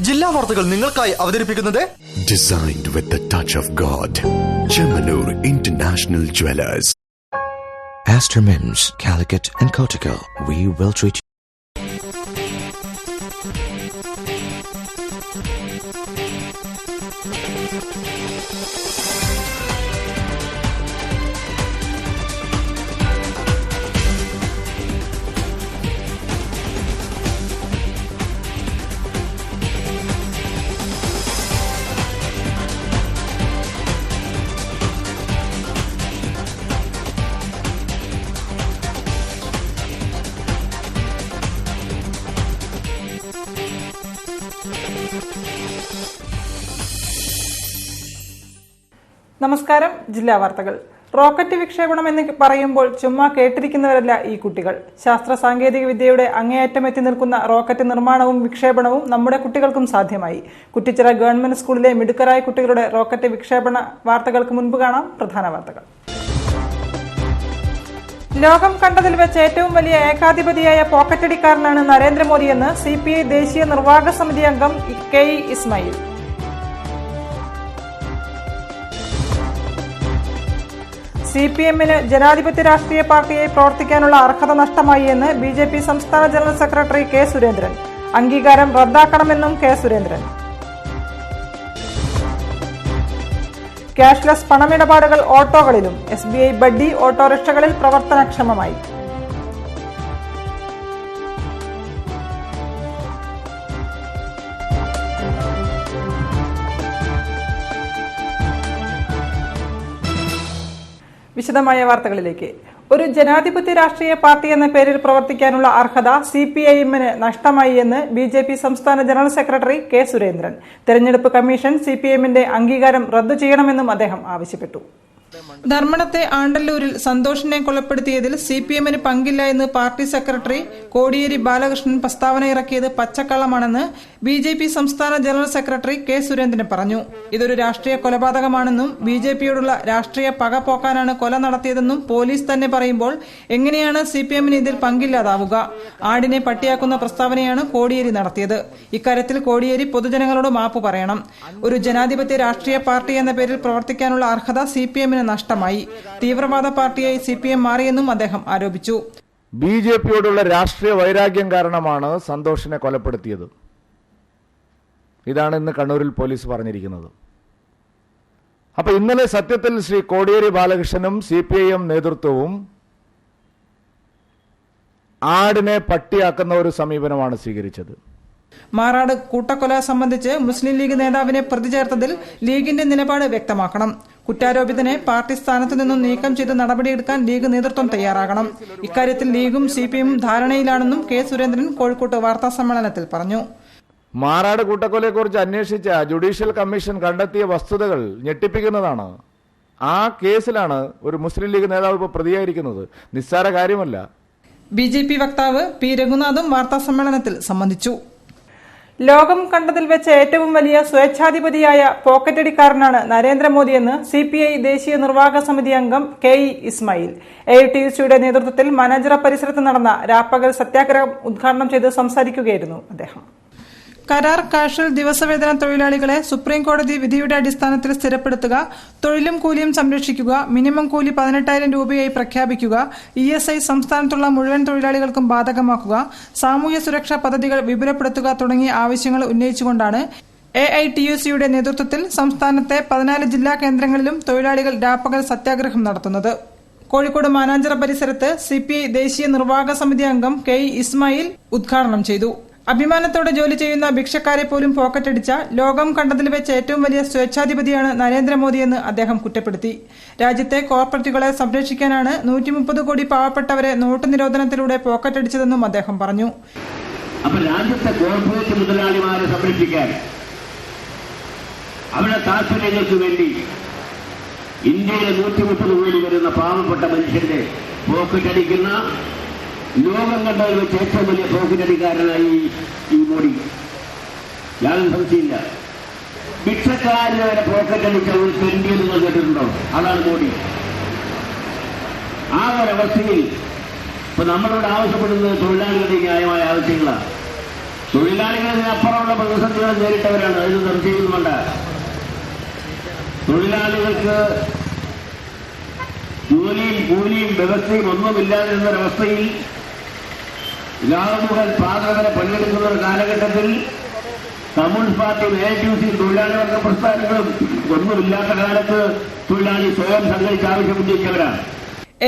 ജില്ലാ വാർത്തകൾ നിങ്ങൾക്കായി അവതരിപ്പിക്കുന്നത് Designed with the touch of God. Chemanur International Jewelers. Astor Mims, Calicut and Kotigal. We will treat you. നമസ്കാരം. ജില്ലാ വാർത്തകൾ. റോക്കറ്റ് വിക്ഷേപണം എന്ന് പറയുമ്പോൾ ചുമ്മാ കേട്ടിരിക്കുന്നവരല്ല ഈ കുട്ടികൾ. ശാസ്ത്ര സാങ്കേതിക വിദ്യയുടെ അങ്ങേയറ്റം എത്തി നിൽക്കുന്ന റോക്കറ്റ് നിർമ്മാണവും വിക്ഷേപണവും നമ്മുടെ കുട്ടികൾക്കും സാധ്യമായി. കുറ്റിച്ചിറ ഗവൺമെന്റ് സ്കൂളിലെ മിടുക്കരായ കുട്ടികളുടെ റോക്കറ്റ് വിക്ഷേപണ വാർത്തകൾക്ക് മുൻപ് കാണാം പ്രധാന വാർത്തകൾ. ലോകം കണ്ടതിൽ വെച്ച് ഏറ്റവും വലിയ ഏകാധിപതിയായ പോക്കറ്റടിക്കാരനാണ് നരേന്ദ്രമോദിയെന്ന് CPI ദേശീയ നിർവാഹക സമിതി അംഗം KE ഇസ്മായിൽ. CPM-ന് ജനാധിപത്യ രാഷ്ട്രീയ പാർട്ടിയായി പ്രവർത്തിക്കാനുള്ള അർഹത നഷ്ടമായി എന്ന് BJP സംസ്ഥാന ജനറൽ സെക്രട്ടറി K. സുരേന്ദ്രൻ. അംഗീകാരം റദ്ദാക്കണമെന്നും K. സുരേന്ദ്രൻ. ക്യാഷ്ലെസ് പണമിടപാടുകൾ ഓട്ടോകളിലും. SBI buddy ഓട്ടോറിക്ഷകളിൽ പ്രവർത്തനക്ഷമമായി. വിശദമായ വാർത്തകളിലേക്ക്. ഒരു ജനാധിപത്യ രാഷ്ട്രീയ പാർട്ടി എന്ന പേരിൽ പ്രവർത്തിക്കാനുള്ള അർഹത CPIM-ന് നഷ്ടമായി എന്ന് BJP സംസ്ഥാന ജനറൽ സെക്രട്ടറി K. സുരേന്ദ്രൻ. തെരഞ്ഞെടുപ്പ് കമ്മീഷൻ CPIM-ന്റെ അംഗീകാരം റദ്ദു ചെയ്യണമെന്നും അദ്ദേഹം ആവശ്യപ്പെട്ടു. ധർമ്മടത്തെ ആണ്ടല്ലൂരിൽ സന്തോഷിനെ കൊലപ്പെടുത്തിയതിൽ CPM-ന് പങ്കില്ല എന്ന് പാർട്ടി സെക്രട്ടറി കോടിയേരി ബാലകൃഷ്ണൻ പ്രസ്താവന ഇറക്കിയത് പച്ചക്കള്ളമാണെന്ന് BJP സംസ്ഥാന ജനറൽ സെക്രട്ടറി K. സുരേന്ദ്രൻ പറഞ്ഞു. ഇതൊരു രാഷ്ട്രീയ കൊലപാതകമാണെന്നും BJPയോടുള്ള രാഷ്ട്രീയ പക പോക്കാനാണ് കൊല നടത്തിയതെന്നും പോലീസ് തന്നെ പറയുമ്പോൾ എങ്ങനെയാണ് CPM-ന് ഇതിൽ പങ്കില്ലാതാവുക? ആടിനെ പട്ടിയാക്കുന്ന പ്രസ്താവനയാണ് കോടിയേരി നടത്തിയത്. ഇക്കാര്യത്തിൽ കോടിയേരി പൊതുജനങ്ങളോട് മാപ്പ് പറയണം. ഒരു ജനാധിപത്യ രാഷ്ട്രീയ പാർട്ടി എന്ന പേരിൽ പ്രവർത്തിക്കാനുള്ള അർഹത CPM-ന് നഷ്ടമായി. തീവ്രവാദ പാർട്ടിയായി CPM മാറിയെന്നും അദ്ദേഹം ആരോപിച്ചു. BJPയോടുള്ള രാഷ്ട്രീയ വൈരാഗ്യം കാരണമാണ് സന്തോഷിനെ കൊലപ്പെടുത്തിയത്. ഇതാണ് ഇന്ന് കണ്ണൂരിൽ പോലീസ് പറഞ്ഞിരിക്കുന്നത്. അപ്പൊ ഇന്നലെ സത്യത്തിൽ ശ്രീ കോടിയേരി ബാലകൃഷ്ണനും CPIM നേതൃത്വവും ആടിനെ പട്ടിയാക്കുന്ന ഒരു സമീപനമാണ് സ്വീകരിച്ചത്. മാറാട് കൂട്ടക്കൊല സംബന്ധിച്ച് മുസ്ലിം ലീഗ് നേതാവിനെ പ്രതി ചേർത്തതിൽ ലീഗിന്റെ നിലപാട് വ്യക്തമാക്കണം. കുറ്റാരോപിതനെ പാർട്ടി സ്ഥാനത്തു നിന്നും നീക്കം ചെയ്ത് നടപടിയെടുക്കാൻ ലീഗ് നേതൃത്വം തയ്യാറാകണം. ഇക്കാര്യത്തിൽ ലീഗും CPIM-ഉം ധാരണയിലാണെന്നും K. സുരേന്ദ്രൻ കോഴിക്കോട്ട് വാർത്താ സമ്മേളനത്തിൽ പറഞ്ഞു. മാറാട് കൂട്ടക്കൊലയെക്കുറിച്ച് അന്വേഷിച്ച ജുഡീഷ്യൽ കമ്മീഷൻ കണ്ടെത്തിയ വസ്തുതകൾ ഞെട്ടിപ്പിക്കുന്നതാണ്. ആ കേസിലാണ് ഒരു മുസ്ലിം ലീഗ് നേതാവ് ഇപ്പോൾ പ്രതിയായിരിക്കുന്നത്. നിസ്സാര കാര്യമല്ല. BJP വക്താവ് P. രഘുനാഥും വാർത്താ സമ്മേളനത്തിൽ സംബന്ധിച്ചു. ലോകം കണ്ടതിൽ വെച്ച് ഏറ്റവും വലിയ സ്വേച്ഛാധിപതിയായ പോക്കറ്റടിക്കാരനാണ് നരേന്ദ്രമോദിയെന്ന് CPI ദേശീയ നിർവാഹക സമിതി അംഗം KE ഇസ്മായിൽ. AITUC-യുടെ നേതൃത്വത്തിൽ മാനേജറ പരിസരത്ത് നടന്ന രാപ്പകൽ സത്യാഗ്രഹം ഉദ്ഘാടനം ചെയ്ത് സംസാരിക്കുകയായിരുന്നു അദ്ദേഹം. കരാർ കാഷ്വൽ ദിവസവേതന തൊഴിലാളികളെ സുപ്രീംകോടതി വിധിയുടെ അടിസ്ഥാനത്തിൽ സ്ഥിരപ്പെടുത്തുക, തൊഴിലും കൂലിയും സംരക്ഷിക്കുക, മിനിമം കൂലി 18,000 രൂപയായി പ്രഖ്യാപിക്കുക, ESI സംസ്ഥാനത്തുള്ള മുഴുവൻ തൊഴിലാളികൾക്കും ബാധകമാക്കുക, സാമൂഹ്യ സുരക്ഷാ പദ്ധതികൾ വിപുലപ്പെടുത്തുക തുടങ്ങിയ ആവശ്യങ്ങൾ ഉന്നയിച്ചുകൊണ്ടാണ് AITUC-യുടെ നേതൃത്വത്തിൽ സംസ്ഥാനത്തെ 14 ജില്ലാ കേന്ദ്രങ്ങളിലും തൊഴിലാളികൾ രാപ്പകൽ സത്യാഗ്രഹം നടത്തുന്നത്. കോഴിക്കോട് മാനാഞ്ചിറ പരിസരത്ത് CPI ദേശീയ നിർവാഹക സമിതി അംഗം KE ഇസ്മായിൽ ഉദ്ഘാടനം ചെയ്തു. അഭിമാനത്തോടെ ജോലി ചെയ്യുന്ന ഭിക്ഷക്കാരെ പോലും പോക്കറ്റടിച്ച ലോകം കണ്ടതിൽ വെച്ച് ഏറ്റവും വലിയ സ്വേച്ഛാധിപതിയാണ് നരേന്ദ്രമോദിയെന്ന് അദ്ദേഹം കുറ്റപ്പെടുത്തി. രാജ്യത്തെ കോർപ്പറേറ്റുകളെ സംരക്ഷിക്കാനാണ് 130 കോടി പാവപ്പെട്ടവരെ നോട്ട് നിരോധനത്തിലൂടെ പോക്കറ്റടിച്ചതെന്നും അദ്ദേഹം പറഞ്ഞു. അപ്പോൾ രാജ്യത്തെ കോർപ്പറേറ്റ് മുതലാളിമാരെ സംരക്ഷിക്കാൻ അവരുടെ താല്പര്യങ്ങൾക്ക് വേണ്ടി ഇന്ത്യയിലെ 130 കോടി വരുന്ന പാവപ്പെട്ട മനുഷ്യന്റെ പോക്കറ്റടിക്കുന്ന ലോകം കണ്ടതിൽ വെച്ച് ഏറ്റവും വലിയ പോക്കറ്റടിക്കാരനായി ഈ മോഡി. യാതൊരു സംശയമില്ല. ഭിക്ഷക്കാരന് വരെ പോക്കറ്റടിച്ച ഒരു തെണ്ടിയെന്ന് നിങ്ങൾ കേട്ടിട്ടുണ്ടോ? അതാണ് മോഡി. ആ ഒരവസ്ഥയിൽ ഇപ്പൊ നമ്മളോട് ആവശ്യപ്പെടുന്നത് തൊഴിലാളികളുടെ ന്യായമായ ആവശ്യങ്ങളാണ്. തൊഴിലാളികളിനപ്പുറമുള്ള പ്രതിസന്ധികൾ നേരിട്ടവരാണ്. അതിന് സംശയിക്കുന്നുണ്ട്. തൊഴിലാളികൾക്ക് ജോലിയും കൂലിയും വ്യവസ്ഥയും ഒന്നുമില്ലാതിരുന്നൊരവസ്ഥയിൽ മുതൽ പാത വരെ പണിയെടുക്കുന്ന ഒരു കാലഘട്ടത്തിൽ കമ്മ്യൂണിസ്റ്റ് പാർട്ടി AITUC തൊഴിലാളി വർഗ പ്രസ്ഥാനങ്ങളും ഒന്നുമില്ലാത്ത കാലത്ത് തൊഴിലാളി സ്വയം സംഘടിച്ച് ആവശ്യം ഉന്നയിച്ചവരാണ്.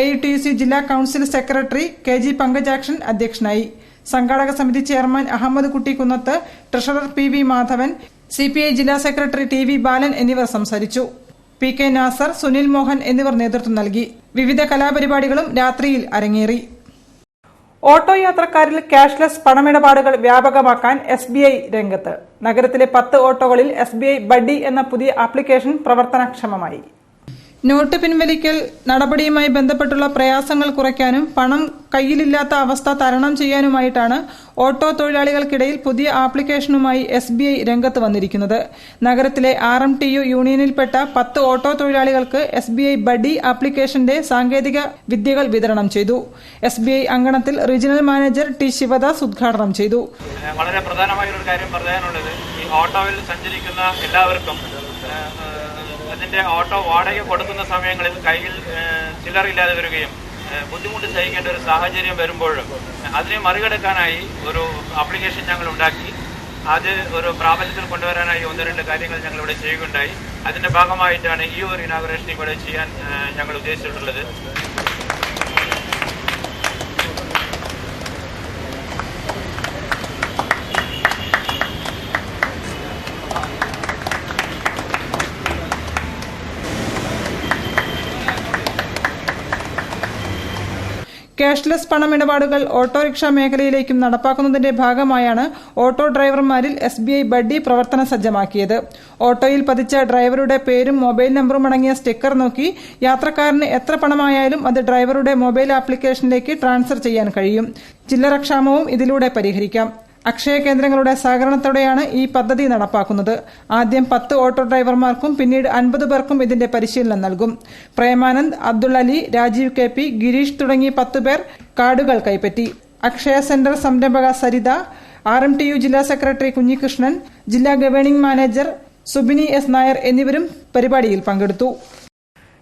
AITUC ജില്ലാ കൌൺസിൽ സെക്രട്ടറി KG പങ്കജാക്ഷൻ അധ്യക്ഷനായി. സംഘാടക സമിതി ചെയർമാൻ അഹമ്മദ് കുട്ടി കുന്നത്ത്, ട്രഷറർ PV മാധവൻ, CPI ജില്ലാ സെക്രട്ടറി TV ബാലൻ എന്നിവർ സംസാരിച്ചു. PK നാസർ, സുനിൽ മോഹൻ എന്നിവർ നേതൃത്വം നൽകി. വിവിധ കലാപരിപാടികളും രാത്രിയിൽ അരങ്ങേറി. ഓട്ടോ യാത്രക്കാരിൽ ക്യാഷ്ലെസ് പണമിടപാടുകൾ വ്യാപകമാക്കാൻ SBI രംഗത്ത്. നഗരത്തിലെ 10 ഓട്ടോകളിൽ SBI ബഡ്ഡി എന്ന പുതിയ ആപ്ലിക്കേഷൻ പ്രവർത്തനക്ഷമമായി. നോട്ട് പിൻവലിക്കൽ നടപടിയുമായി ബന്ധപ്പെട്ടുള്ള പ്രയാസങ്ങൾ കുറയ്ക്കാനും പണം കയ്യിലില്ലാത്ത അവസ്ഥ തരണം ചെയ്യാനുമായിട്ടാണ് ഓട്ടോ തൊഴിലാളികൾക്കിടയിൽ പുതിയ ആപ്ലിക്കേഷനുമായി SBI രംഗത്ത് വന്നിരിക്കുന്നത്. നഗരത്തിലെ RMTU യൂണിയനിൽപ്പെട്ട 10 ഓട്ടോ തൊഴിലാളികൾക്ക് SBI ബഡ്ഡി ആപ്ലിക്കേഷന്റെ സാങ്കേതിക വിദ്യകൾ വിതരണം ചെയ്തു. SBI അങ്കണത്തിൽ റീജിയണൽ മാനേജർ T ശിവദാസ് ഉദ്ഘാടനം ചെയ്തു. വളരെ പ്രധാനമായ ഒരു കാര്യം പറയാനുള്ളത്, ഈ ഓട്ടോയിൽ സഞ്ചരിക്കുന്ന എല്ലാവർക്കും അതിന്റെ ഓട്ടോ വാടക കൊടുക്കുന്ന സമയങ്ങളിൽ കയ്യിൽ ചില്ലറില്ലാതെ വരികയും ബുദ്ധിമുട്ട് സഹിക്കേണ്ട ഒരു സാഹചര്യം വരുമ്പോഴും അതിനെ മറികടക്കാനായി ഒരു ആപ്ലിക്കേഷൻ ഞങ്ങൾ ഉണ്ടാക്കി. അത് ഒരു പ്രാബല്യത്തിൽ കൊണ്ടുവരാനായി 1-2 കാര്യങ്ങൾ ഞങ്ങൾ ഇവിടെ ചെയ്യുകയുണ്ടായി. അതിന്റെ ഭാഗമായിട്ടാണ് ഈ ഒരു ഇനാഗുറേഷൻ ഇവിടെ ചെയ്യാൻ ഞങ്ങൾ ഉദ്ദേശിച്ചിട്ടുള്ളത്. ക്യാഷ്ലെസ് പണമിടപാടുകൾ ഓട്ടോറിക്ഷ മേഖലയിലേക്കും നടപ്പാക്കുന്നതിന്റെ ഭാഗമായാണ് ഓട്ടോ ഡ്രൈവർമാരിൽ SBI ബഡ്ഡി പ്രവർത്തന സജ്ജമാക്കിയത്. ഓട്ടോയിൽ പതിച്ച ഡ്രൈവറുടെ പേരും മൊബൈൽ നമ്പറും അടങ്ങിയ സ്റ്റിക്കർ നോക്കി യാത്രക്കാരന് എത്ര പണമായാലും അത് ഡ്രൈവറുടെ മൊബൈൽ ആപ്ലിക്കേഷനിലേക്ക് ട്രാൻസ്ഫർ ചെയ്യാൻ കഴിയും. ചില്ലറക്ഷാമവും ഇതിലൂടെ പരിഹരിക്കാം. അക്ഷയ കേന്ദ്രങ്ങളുടെ സഹകരണത്തോടെയാണ് ഈ പദ്ധതി നടപ്പാക്കുന്നത്. ആദ്യം 10 ഓട്ടോ ഡ്രൈവർമാർക്കും പിന്നീട് 50 പേർക്കും ഇതിന്റെ പരിശീലനം നൽകും. പ്രേമാനന്ദ്, അബ്ദുൾ അലി, രാജീവ് KP, ഗിരീഷ് തുടങ്ങി 10 പേർ കാർഡുകൾ കൈപ്പറ്റി. അക്ഷയ സെന്റർ സംരംഭക സരിത, RMTU ജില്ലാ സെക്രട്ടറി കുഞ്ഞികൃഷ്ണൻ, ജില്ലാ ഗവേണിംഗ് മാനേജർ സുബിനി S നായർ എന്നിവരും പരിപാടിയിൽ പങ്കെടുത്തു.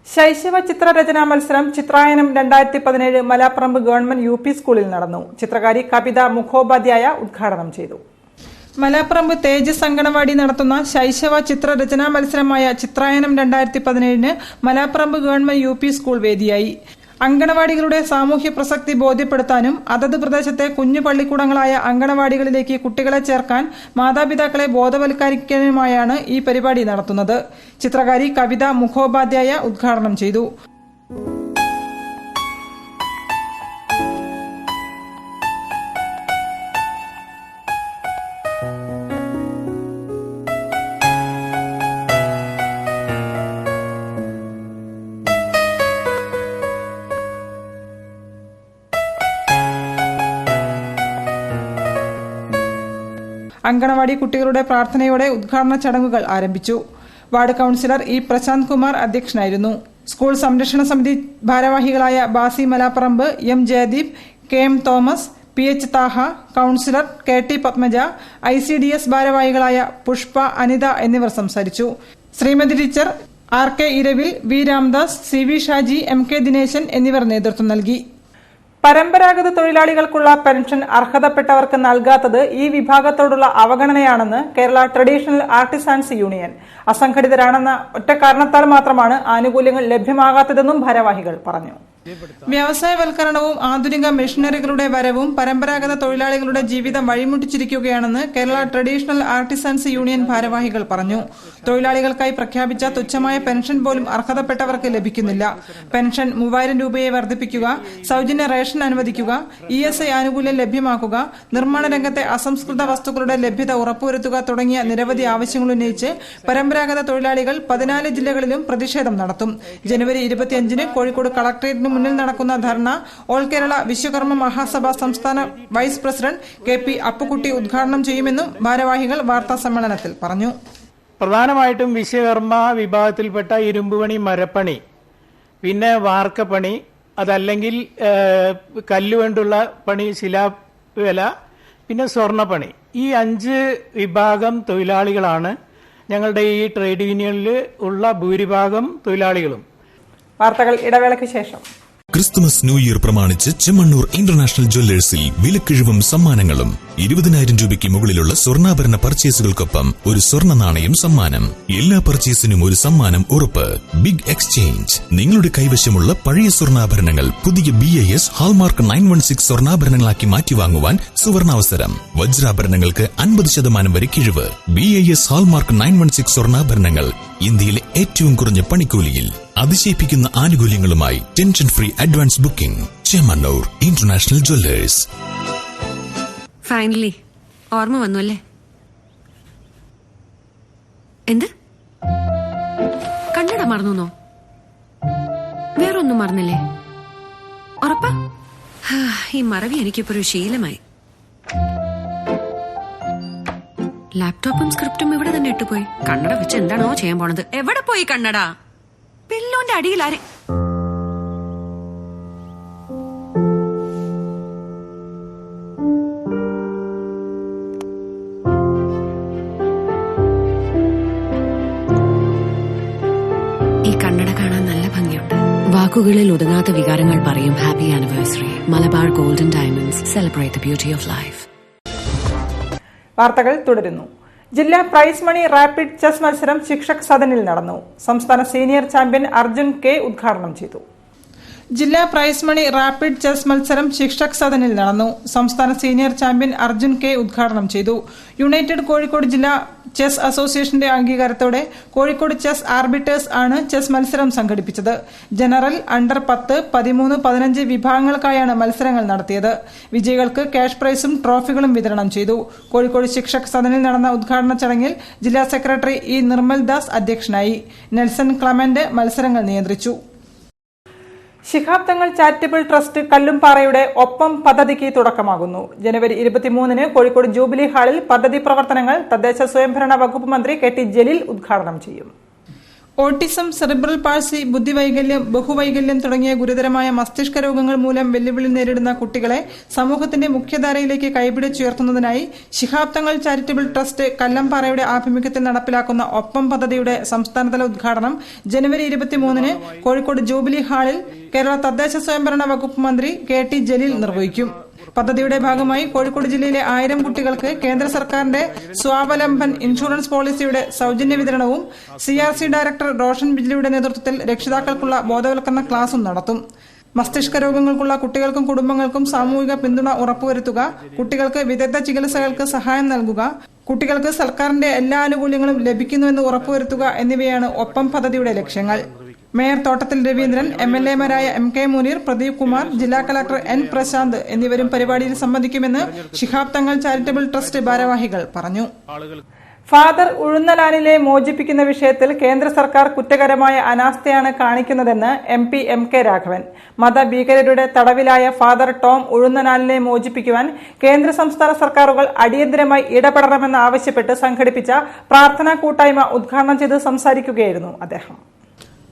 ശൈശവ ചിത്രരചനാ മത്സരം ചിത്രായനം 2017 മലാപ്പറമ്പ് ഗവൺമെന്റ് UP സ്കൂളിൽ നടന്നു. ചിത്രകാരി കവിത മുഖോപാധ്യായ ഉദ്ഘാടനം ചെയ്തു. മലാപ്പറമ്പ് തേജസ് അങ്കണവാടി നടത്തുന്ന ശൈശവ ചിത്രരചനാ മത്സരമായ ചിത്രായനം 2017 മലാപ്പറമ്പ് ഗവൺമെന്റ് UP സ്കൂൾ വേദിയായി. അങ്കണവാടികളുടെ സാമൂഹ്യ പ്രസക്തി ബോധ്യപ്പെടുത്താനും അതത് പ്രദേശത്തെ കുഞ്ഞു പള്ളിക്കൂടങ്ങളായ അങ്കണവാടികളിലേക്ക് കുട്ടികളെ ചേർക്കാൻ മാതാപിതാക്കളെ ബോധവൽക്കരിക്കാനുമായാണ് ഈ പരിപാടി നടത്തുന്നത്. ചിത്രകാരി കവിത മുഖോപാധ്യായ ഉദ്ഘാടനം ചെയ്തു. അങ്കണവാടി കുട്ടികളുടെ പ്രാർത്ഥനയോടെ ഉദ്ഘാടന ചടങ്ങുകൾ ആരംഭിച്ചു. Ward councillor E Prashanth Kumar അധ്യക്ഷനായിരുന്നു. സ്കൂൾ സംരക്ഷണ സമിതി ഭാരവാഹികളായ Basi Malaparamba, M Jayadeep, KM Thomas, PH Thaha, councillor KT Padmaja, ICDS ഭാരവാഹികളായ പുഷ്പ, അനിത എന്നിവർ സംസാരിച്ചു. Sreemathi teacher, RK Iravil, V Ramdas, CV Shaji, MK Dineshan എന്നിവർ നേതൃത്വം നൽകി. പരമ്പരാഗത തൊഴിലാളികൾക്കുള്ള പെൻഷൻ അർഹതപ്പെട്ടവർക്ക് നൽകാത്തത് ഈ വിഭാഗത്തോടുള്ള അവഗണനയാണെന്ന് കേരള ട്രഡീഷണൽ ആർട്ടിസാൻസ് യൂണിയൻ. അസംഘടിതരാണെന്ന ഒറ്റ കാരണത്താൽ മാത്രമാണ് ആനുകൂല്യങ്ങൾ ലഭ്യമാകാത്തതെന്നും ഭാരവാഹികൾ പറഞ്ഞു. വ്യവസായവൽക്കരണവും ആധുനിക മെഷീനറികളുടെ വരവും പരമ്പരാഗത തൊഴിലാളികളുടെ ജീവിതം വഴിമുട്ടിച്ചിരിക്കുകയാണെന്ന് കേരള ട്രഡീഷണൽ ആർട്ടിസൻസ് യൂണിയൻ ഭാരവാഹികൾ പറഞ്ഞു. തൊഴിലാളികൾക്കായി പ്രഖ്യാപിച്ച തുച്ഛമായ പെൻഷൻ പോലും അർഹതപ്പെട്ടവർക്ക് ലഭിക്കുന്നില്ല. പെൻഷൻ 3000 രൂപയെ വർദ്ധിപ്പിക്കുക, സൌജന്യ റേഷൻ അനുവദിക്കുക, ESI ആനുകൂല്യം ലഭ്യമാക്കുക, നിർമ്മാണ രംഗത്തെ അസംസ്കൃത വസ്തുക്കളുടെ ലഭ്യത ഉറപ്പുവരുത്തുക തുടങ്ങിയ നിരവധി ആവശ്യങ്ങൾ ഉന്നയിച്ച് പരമ്പരാഗത തൊഴിലാളികൾ 14 ജില്ലകളിലും പ്രതിഷേധം നടത്തും. ജനുവരി 25 കോഴിക്കോട് കളക്ടറേറ്റിന് മുന്നിൽ നടക്കുന്ന ധർണ ഓൾ കേരള വിശ്വകർമ്മ മഹാസഭ സംസ്ഥാന വൈസ് പ്രസിഡന്റ് KP അപ്പുക്കുട്ടി ഉദ്ഘാടനം ചെയ്യുമെന്നും ഭാരവാഹികൾ വാർത്താ സമ്മേളനത്തിൽ പറഞ്ഞു. പ്രധാനമായിട്ടും വിശ്വകർമ്മ വിഭാഗത്തിൽപ്പെട്ട ഇരുമ്പുപണി, മരപ്പണി, പിന്നെ വാർക്കപ്പണി, അതല്ലെങ്കിൽ കല്ലുകൊണ്ടുള്ള പണി, ശിലാവേല, പിന്നെ സ്വർണ്ണപ്പണി, ഈ 5 വിഭാഗം തൊഴിലാളികളാണ് ഞങ്ങളുടെ ഈ ട്രേഡ് യൂണിയനിൽ ഉള്ള ഭൂരിഭാഗം തൊഴിലാളികളും. വാർത്തകൾ ഇടവേളയ്ക്ക് ശേഷം. ക്രിസ്തുമസ് ന്യൂ ഇയർ പ്രമാണിച്ച് ചെമ്മണ്ണൂർ ഇന്റർനാഷണൽ ജ്വല്ലേഴ്സിൽ വിലക്കിഴിവും സമ്മാനങ്ങളും. 20,000 രൂപയ്ക്ക് മുകളിലുള്ള സ്വർണ്ണാഭരണ പർച്ചേസുകൾക്കൊപ്പം ഒരു സ്വർണ്ണ നാണയം സമ്മാനം. എല്ലാ പർച്ചേസിനും ഒരു സമ്മാനം ഉറപ്പ്. Big exchange. നിങ്ങളുടെ കൈവശമുള്ള പഴയ സ്വർണ്ണാഭരണങ്ങൾ പുതിയ BIS ഹാൾമാർക്ക് 916 സ്വർണ്ണാഭരണങ്ങളാക്കി മാറ്റിവാങ്ങുവാൻ സുവർണാവസരം. വജ്രാഭരണങ്ങൾക്ക് 50% വരെ കിഴിവ്. BIS ഹാൾമാർക്ക് 916 സ്വർണ്ണാഭരണങ്ങൾ ഇന്ത്യയിലെ ഏറ്റവും കുറഞ്ഞ പണിക്കൂലിയിൽ അതിശയിപ്പിക്കുന്ന ആനുകൂല്യങ്ങളുമായി tension free advance booking. Chemmanur international jewellers. Finally ഓർമ്മ വന്നു അല്ലേ? എന്ത് കണ്ണട മറന്നോ? വേറൊന്നും മറന്നില്ലേ? ഉറപ്പാ? ഈ മറവി എനിക്കിപ്പോ ഒരു ശീലമായി. ലാപ്ടോപ്പും സ്ക്രിപ്റ്റും ഇവിടെ തന്നെ ഇട്ടുപോയി. കണ്ണട വെച്ച് എന്താണോ ചെയ്യാൻ പോണത്? എവിടെ പോയി കണ്ണട? പില്ലോന്റെ അടിയിൽ ആരെ? ഈ കണ്ണട കാണാൻ നല്ല ഭംഗിയുണ്ട്. വാക്കുകളിൽ ഒതുങ്ങാത്ത വികാരങ്ങൾ പറയും. Happy anniversary. Malabar golden diamonds. Celebrate the beauty of life. വാർത്തകൾ തുടരുന്നു. ജില്ലാ പ്രൈസ് മണി റാപ്പിഡ് ചെസ് മത്സരം ശിക്ഷക് സദനിൽ നടന്നു. സംസ്ഥാന സീനിയർ ചാമ്പ്യൻ അർജുൻ കെ ഉദ്ഘാടനം ചെയ്തു. ജില്ലാ പ്രൈസ് മണി റാപ്പിഡ് ചെസ് മത്സരം ശിക്ഷക് സദനിൽ നടന്നു. സംസ്ഥാന സീനിയർ ചാമ്പ്യൻ അർജുൻ കെ ഉദ്ഘാടനം ചെയ്തു. യുണൈറ്റഡ് കോഴിക്കോട് ജില്ലാ ചെസ് അസോസിയേഷന്റെ അംഗീകാരത്തോടെ കോഴിക്കോട് ചെസ് ആർബിറ്റേഴ്സ് ആണ് ചെസ് മത്സരം സംഘടിപ്പിച്ചത്. ജനറൽ, അണ്ടർ 10, 13, 15 വിഭാഗങ്ങൾക്കായാണ് മത്സരങ്ങൾ നടത്തിയത്. വിജയികൾക്ക് ക്യാഷ് പ്രൈസും ട്രോഫികളും വിതരണം ചെയ്തു. കോഴിക്കോട് ശിക്ഷക് സദനിൽ നടന്ന ഉദ്ഘാടന ചടങ്ങിൽ ജില്ലാ സെക്രട്ടറി ഇ നിർമ്മൽ ദാസ് അധ്യക്ഷനായി. നെൽസൺ ക്ലമന്റ് മത്സരങ്ങൾ നിയന്ത്രിച്ചു. ശിഹാബ് തങ്ങൾ ചാരിറ്റബിൾ ട്രസ്റ്റ് കല്ലുംപാറയുടെ ഒപ്പം പദ്ധതിക്ക് തുടക്കമാകുന്നു. ജനുവരി 23-ന് കോഴിക്കോട് ജൂബിലി ഹാളിൽ പദ്ധതി പ്രവർത്തനങ്ങൾ തദ്ദേശ സ്വയംഭരണ വകുപ്പ് മന്ത്രി KT ജലീൽ ഉദ്ഘാടനം ചെയ്യും. ഓട്ടിസം, സെറിബ്രൽ പാൾസി, ബുദ്ധിവൈകല്യം, ബഹുവൈകല്യം തുടങ്ങിയ ഗുരുതരമായ മസ്തിഷ്ക രോഗങ്ങൾ മൂലം വെല്ലുവിളി നേരിടുന്ന കുട്ടികളെ സമൂഹത്തിന്റെ മുഖ്യധാരയിലേക്ക് കൈപിടിച്ചുയർത്തുന്നതിനായി ശിഹാബ് തങ്ങൾ ചാരിറ്റബിൾ ട്രസ്റ്റ് കല്ലംപാറയുടെ ആഭിമുഖ്യത്തിൽ നടപ്പിലാക്കുന്ന ഒപ്പം പദ്ധതിയുടെ സംസ്ഥാനതല ഉദ്ഘാടനം ജനുവരി 23-ന് കോഴിക്കോട് ജൂബിലി ഹാളിൽ കേരള തദ്ദേശ സ്വയംഭരണ വകുപ്പ് മന്ത്രി KT ജലീൽ നിർവഹിക്കും. പദ്ധതിയുടെ ഭാഗമായി കോഴിക്കോട് ജില്ലയിലെ 1000 കുട്ടികൾക്ക് കേന്ദ്ര സർക്കാരിന്റെ സ്വാവലംബൻ ഇൻഷുറൻസ് പോളിസിയുടെ സൌജന്യ വിതരണവും CRC ഡയറക്ടർ റോഷൻ ബിജ്ലിയുടെ നേതൃത്വത്തിൽ രക്ഷിതാക്കൾക്കുള്ള ബോധവൽക്കരണ ക്ലാസും നടത്തും. മസ്തിഷ്ക രോഗങ്ങൾക്കുള്ള കുട്ടികൾക്കും കുടുംബങ്ങൾക്കും സാമൂഹിക പിന്തുണ ഉറപ്പുവരുത്തുക, കുട്ടികൾക്ക് വിദഗ്ധ ചികിത്സകൾക്ക് സഹായം നൽകുക, കുട്ടികൾക്ക് സർക്കാരിന്റെ എല്ലാ ആനുകൂല്യങ്ങളും ലഭിക്കുന്നുവെന്ന് ഉറപ്പുവരുത്തുക എന്നിവയാണ് ഒപ്പം പദ്ധതിയുടെ ലക്ഷ്യങ്ങൾ. മേയർ തോട്ടത്തിൽ രവീന്ദ്രൻ, MLA-മാരായ MK മുനീർ, പ്രദീപ് കുമാർ, ജില്ലാ കളക്ടർ N പ്രശാന്ത് എന്നിവരും പരിപാടിയിൽ സംബന്ധിക്കുമെന്ന് ശിഹാബ് തങ്ങൾ ചാരിറ്റബിൾ ട്രസ്റ്റ് ഭാരവാഹികൾ പറഞ്ഞു. ഫാദർ ഉഴുന്നലാനിലെ മോചിപ്പിക്കുന്ന വിഷയത്തിൽ കേന്ദ്ര സർക്കാർ കുറ്റകരമായ അനാസ്ഥയാണ് കാണിക്കുന്നതെന്ന് MP MK രാഘവൻ. മതഭീകരരുടെ തടവിലായ ഫാദർ ടോം ഉഴുന്നലാനിനെ മോചിപ്പിക്കുവാൻ കേന്ദ്ര സംസ്ഥാന സർക്കാരുകൾ അടിയന്തരമായി ഇടപെടണമെന്ന് ആവശ്യപ്പെട്ട് സംഘടിപ്പിച്ച പ്രാർത്ഥനാ കൂട്ടായ്മ ഉദ്ഘാടനം ചെയ്ത് സംസാരിക്കുകയായിരുന്നു അദ്ദേഹം.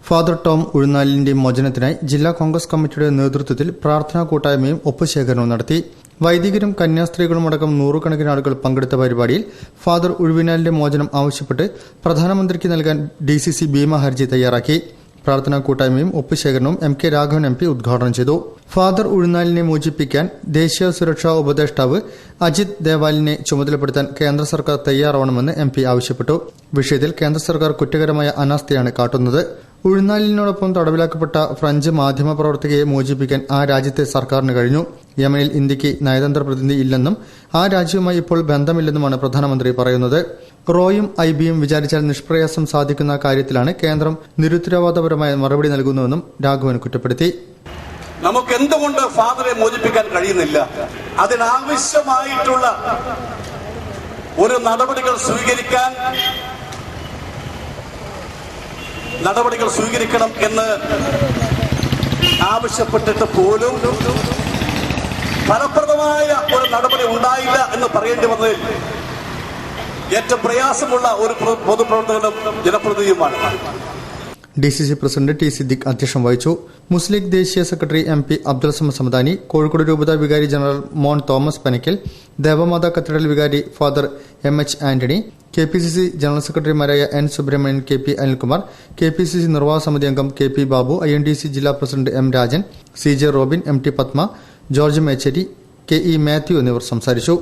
ഫാദർ ടോം ഉഴുന്നാലിന്റെ മോചനത്തിനായി ജില്ലാ കോൺഗ്രസ് കമ്മിറ്റിയുടെ നേതൃത്വത്തിൽ പ്രാർത്ഥനാ കൂട്ടായ്മയും ഒപ്പുശേഖരണവും നടത്തി. വൈദികരും കന്യാസ്ത്രീകളുമടക്കം 100 കണക്കിന് ആളുകൾ പങ്കെടുത്ത പരിപാടിയിൽ ഫാദർ ഉഴുവിനാലിന്റെ മോചനം ആവശ്യപ്പെട്ട് പ്രധാനമന്ത്രിക്ക് നൽകാൻ DCC ഭീമ ഹർജി തയ്യാറാക്കി. പ്രാർത്ഥനാ കൂട്ടായ്മയും ഒപ്പുശേഖരണവും MK രാഘവൻ MP ഉദ്ഘാടനം ചെയ്തു. ഫാദർ ഉഴുന്നാലിനെ മോചിപ്പിക്കാൻ ദേശീയ സുരക്ഷാ ഉപദേഷ്ടാവ് അജിത് ദേവാലിനെ ചുമതലപ്പെടുത്താൻ കേന്ദ്ര സർക്കാർ തയ്യാറാവണമെന്ന് MP ആവശ്യപ്പെട്ടു. വിഷയത്തിൽ കേന്ദ്ര സർക്കാർ കുറ്റകരമായ അനാസ്ഥയാണ് കാട്ടുന്നത്. ഉഴുന്നാലിനോടൊപ്പം തടവിലാക്കപ്പെട്ട ഫ്രഞ്ച് മാധ്യമ പ്രവർത്തകയെ മോചിപ്പിക്കാൻ ആ രാജ്യത്തെ സർക്കാരിന് കഴിഞ്ഞു. യമനിൽ ഇന്ത്യക്ക് നയതന്ത്ര പ്രതിനിധി ഇല്ലെന്നും ആ രാജ്യവുമായി ഇപ്പോൾ ബന്ധമില്ലെന്നുമാണ് പ്രധാനമന്ത്രി പറയുന്നത്. റോയും IBയും വിചാരിച്ചാൽ നിഷ്പ്രയാസം സാധിക്കുന്ന കാര്യത്തിലാണ് കേന്ദ്രം നിരുത്തരവാദപരമായ മറുപടി നൽകുന്നതെന്നും രാഘവൻ കുറ്റപ്പെടുത്തി. നമുക്ക് എന്തുകൊണ്ട് ഫാദറെ മോചിപ്പിക്കാൻ കഴിയുന്നില്ല? അതിനാവശ്യമായിട്ടുള്ള ഒരു നടപടികൾ സ്വീകരിക്കണം എന്ന് ആവശ്യപ്പെട്ടിട്ട് പോലും ഫലപ്രദമായ ഒരു നടപടി ഉണ്ടായില്ല എന്ന് പറയേണ്ടി വന്നതിൽ ഏറ്റവും പ്രയാസമുള്ള ഒരു പൊതുപ്രവർത്തകനും ജനപ്രതിനിധിയുമാണ്. DCC president T. സിദ്ദിഖ് അധ്യക്ഷം വഹിച്ചു. മുസ്ലിം ലീഗ് ദേശീയ സെക്രട്ടറി MP അബ്ദുൾ സമദ് സമദാനി, കോഴിക്കോട് രൂപത വികാരി ജനറൽ മോൻ തോമസ് പനക്കൽ, ദേവമാതാ കത്തീഡ്രൽ വികാരി father MH Antony, KPCC general സെക്രട്ടറിമാരായ N. Subramanian, KP Anilkumar, KPCC നിർവാഹക സമിതി അംഗം KP ബാബു, INDC ജില്ലാ president M. Rajan, CJ Robin, MT Padma, George Mecheri, KE Mathew എന്നിവർ സംസാരിച്ചു.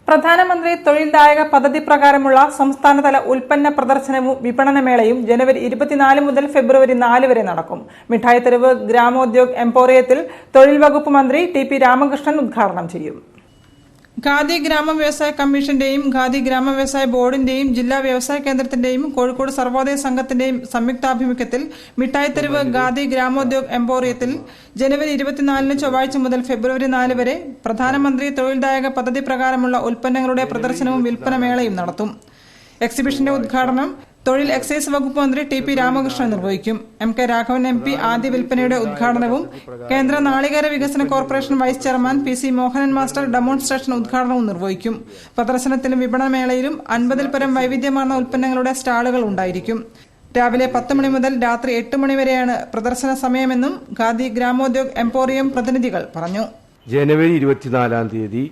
പ്രധാനമന്ത്രി തൊഴിൽദായക പദ്ധതി പ്രകാരമുള്ള സംസ്ഥാനതല ഉൽപ്പന്ന പ്രദർശനവും വിപണനമേളയും ജനുവരി 24 മുതൽ ഫെബ്രുവരി 4 വരെ നടക്കും. മിഠായിത്തെരുവ് ഗ്രാമോദ്योग എംപോറിയത്തിൽ തൊഴിൽ വകുപ്പ് മന്ത്രി TP രാമകൃഷ്ണൻ ഉദ്ഘാടനം ചെയ്യും. ഖാദി ഗ്രാമ വ്യവസായ കമ്മീഷന്റെയും ഖാദി ഗ്രാമ വ്യവസായ ബോർഡിന്റെയും ജില്ലാ വ്യവസായ കേന്ദ്രത്തിന്റെയും കോഴിക്കോട് സർവോദയ സംഘത്തിന്റെയും സംയുക്താഭിമുഖ്യത്തിൽ മിഠായിത്തെരുവ് ഖാദി ഗ്രാമോദ്योग എംപോറിയത്തിൽ ജനുവരി 24 ചൊവ്വാഴ്ച മുതൽ ഫെബ്രുവരി 4 വരെ പ്രധാനമന്ത്രി തൊഴിൽദായക പദ്ധതി പ്രകാരമുള്ള ഉൽപ്പന്നങ്ങളുടെ പ്രദർശനവും വിൽപ്പനമേളയും നടത്തും. എക്സിബിഷന്റെ ഉദ്ഘാടനം തൊഴിൽ എക്സൈസ് വകുപ്പ് മന്ത്രി TP രാമകൃഷ്ണൻ നിർവഹിക്കും. MK രാഘവൻ MP ആദ്യ വിൽപ്പനയുടെ ഉദ്ഘാടനവും കേന്ദ്ര നാളികേര വികസന corporation vice chairman PC Mohanan master demonstration ഉദ്ഘാടനവും നിർവഹിക്കും. പ്രദർശനത്തിലും വിപണനമേളയിലും 50-ൽ പരം വൈവിധ്യമാർന്ന ഉൽപ്പന്നങ്ങളുടെ സ്റ്റാളുകൾ ഉണ്ടായിരിക്കും. രാവിലെ 10 മണി മുതൽ രാത്രി 8 മണി വരെയാണ് പ്രദർശന സമയമെന്നും ഖാദി ഗ്രാമോദ്योग എംപോറിയം പ്രതിനിധികൾ പറഞ്ഞു. ജനുവരി 24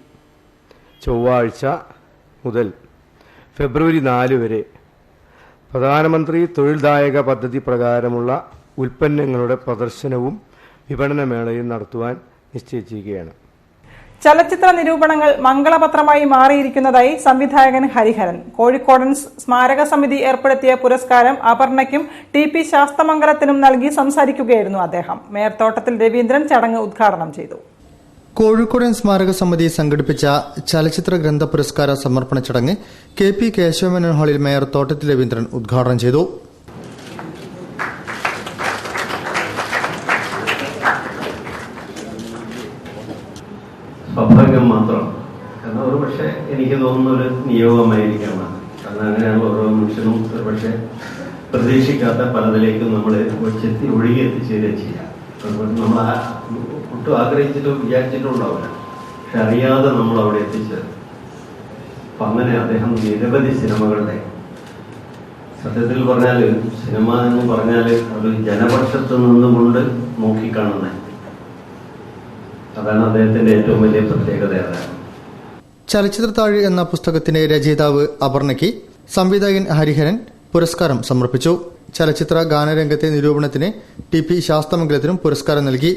ചൊവ്വാഴ്ച മുതൽ ഫെബ്രുവരി 4 വരെ പ്രധാനമന്ത്രി തൊഴിൽദായക പദ്ധതി പ്രകാരമുള്ള ഉൽപ്പന്നങ്ങളുടെ പ്രദർശനവും വിപണനമേളയും നടത്തുവാൻ നിശ്ചയിച്ചിരിക്കുകയാണ്. ചലച്ചിത്ര നിരൂപണങ്ങൾ മംഗളപത്രമായി മാറിയിരിക്കുന്നതായി സംവിധായകൻ ഹരിഹരൻ. കോഴിക്കോടൻ സ്മാരക സമിതി ഏർപ്പെടുത്തിയ പുരസ്കാരം അപർണയ്ക്കും TP ശാസ്തമംഗലത്തിനും നൽകി സംസാരിക്കുകയായിരുന്നു അദ്ദേഹം. മേയർ തോട്ടത്തിൽ രവീന്ദ്രൻ ചടങ്ങ് ഉദ്ഘാടനം ചെയ്തു. കോഴിക്കോടൻ സ്മാരക സമിതി സംഘടിപ്പിച്ച ചലച്ചിത്ര ഗ്രന്ഥ പുരസ്കാര സമർപ്പണ ചടങ്ങ് KP കേശവമേനോൻ ഹാളിൽ മേയർ തോട്ടത്തിൽ രവീന്ദ്രൻ ഉദ്ഘാടനം ചെയ്തു. സ്വാഭാവികം മാത്രം, കാരണം ഒരു പക്ഷേ എനിക്ക് തോന്നുന്ന ഒരു നിയോഗമായിരിക്കാം. കാരണം അങ്ങനെയാണ് ഓരോ മനുഷ്യനും ഒരു പക്ഷേ പ്രതീക്ഷിക്കാത്ത പലതിലേക്കും നമ്മൾ ഒഴുകി എത്തിച്ചേരുക ചെയ്യാം. അതുകൊണ്ട് നമ്മൾ ഒട്ടും ആഗ്രഹിച്ചിട്ടോ വിചാരിച്ചിട്ടോ ഉണ്ടാവില്ല, പക്ഷെ അറിയാതെ നമ്മൾ അവിടെ എത്തിച്ചേരും. അപ്പം അങ്ങനെ അദ്ദേഹം നിരവധി സിനിമകളുടെ, സത്യത്തിൽ പറഞ്ഞാൽ സിനിമ എന്ന് പറഞ്ഞാൽ ഒരു ജനപക്ഷത്ത് നിന്നുകൊണ്ട് നോക്കിക്കാണുന്നത്, അതാണ് അദ്ദേഹത്തിന്റെ ഏറ്റവും വലിയ പ്രത്യേകത. ചലച്ചിത്രത്താഴ് എന്ന പുസ്തകത്തിന്റെ രചയിതാവ് അപർണയ്ക്ക് സംവിധായകൻ ഹരിഹരൻ പുരസ്കാരം സമർപ്പിച്ചു. ചലച്ചിത്ര ഗാനരംഗത്തെ നിരൂപണത്തിന് TP ശാസ്തമംഗലത്തിനും പുരസ്കാരം നൽകി.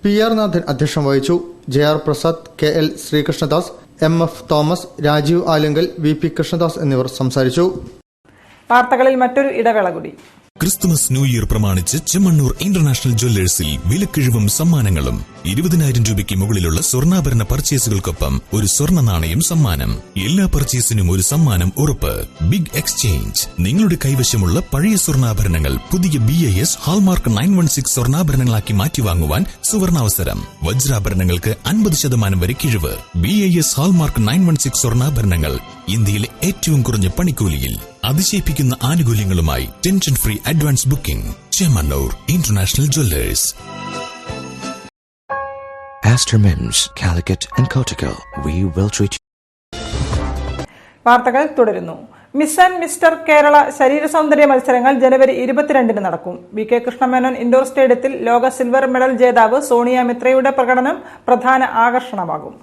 PR നാഥൻ അധ്യക്ഷം വഹിച്ചു. JR Prasad, KL Sreekrishnadas, MF Thomas, Rajeev Alunkal, VP Krishnadas എന്നിവർ സംസാരിച്ചു. വാർത്തകളിൽ മറ്റൊരു ഇടവേള കൂടി. ക്രിസ്തുമസ് ന്യൂ ഇയർ പ്രമാണിച്ച് ചെമ്മണ്ണൂർ ഇന്റർനാഷണൽ ജ്വല്ലേഴ്സിൽ വിലക്കിഴിവും സമ്മാനങ്ങളും. 20,000 രൂപയ്ക്ക് മുകളിലുള്ള സ്വർണ്ണാഭരണ പർച്ചേസുകൾക്കൊപ്പം ഒരു സ്വർണ്ണ നാണയം സമ്മാനം. എല്ലാ പർച്ചേസിനും ഒരു സമ്മാനം ഉറപ്പ്. Big exchange. നിങ്ങളുടെ കൈവശമുള്ള പഴയ സ്വർണ്ണാഭരണങ്ങൾ പുതിയ BIS ഹാൾമാർക്ക് 916 സ്വർണ്ണാഭരണങ്ങളാക്കി മാറ്റിവാങ്ങുവാൻ സുവർണാവസരം. വജ്രാഭരണങ്ങൾക്ക് 50% വരെ കിഴിവ്. BIS ഹാൾമാർക്ക് 916 സ്വർണ്ണാഭരണങ്ങൾ ഇന്ത്യയിലെ ഏറ്റവും കുറഞ്ഞ പണിക്കൂലിയിൽ അതിശയിപ്പിക്കുന്ന ആനുകൂല്യങ്ങളുമായി tension free advance booking. Chemmanur international jewellers. Astor Mims, Calicut and Kotikal. We will treat you. വാർത്തകൾ തുടരുന്നു. മിസ് ആൻഡ് മിസ്റ്റർ കേരള ശരീര സൗന്ദര്യ മത്സരങ്ങൾ ജനുവരി 22 നടക്കും. VK കൃഷ്ണമേനോൻ ഇൻഡോർ സ്റ്റേഡിയത്തിൽ ലോക സിൽവർ മെഡൽ ജേതാവ് സോണിയ മിത്രയുടെ പ്രകടനം പ്രധാന ആകർഷണമാകും.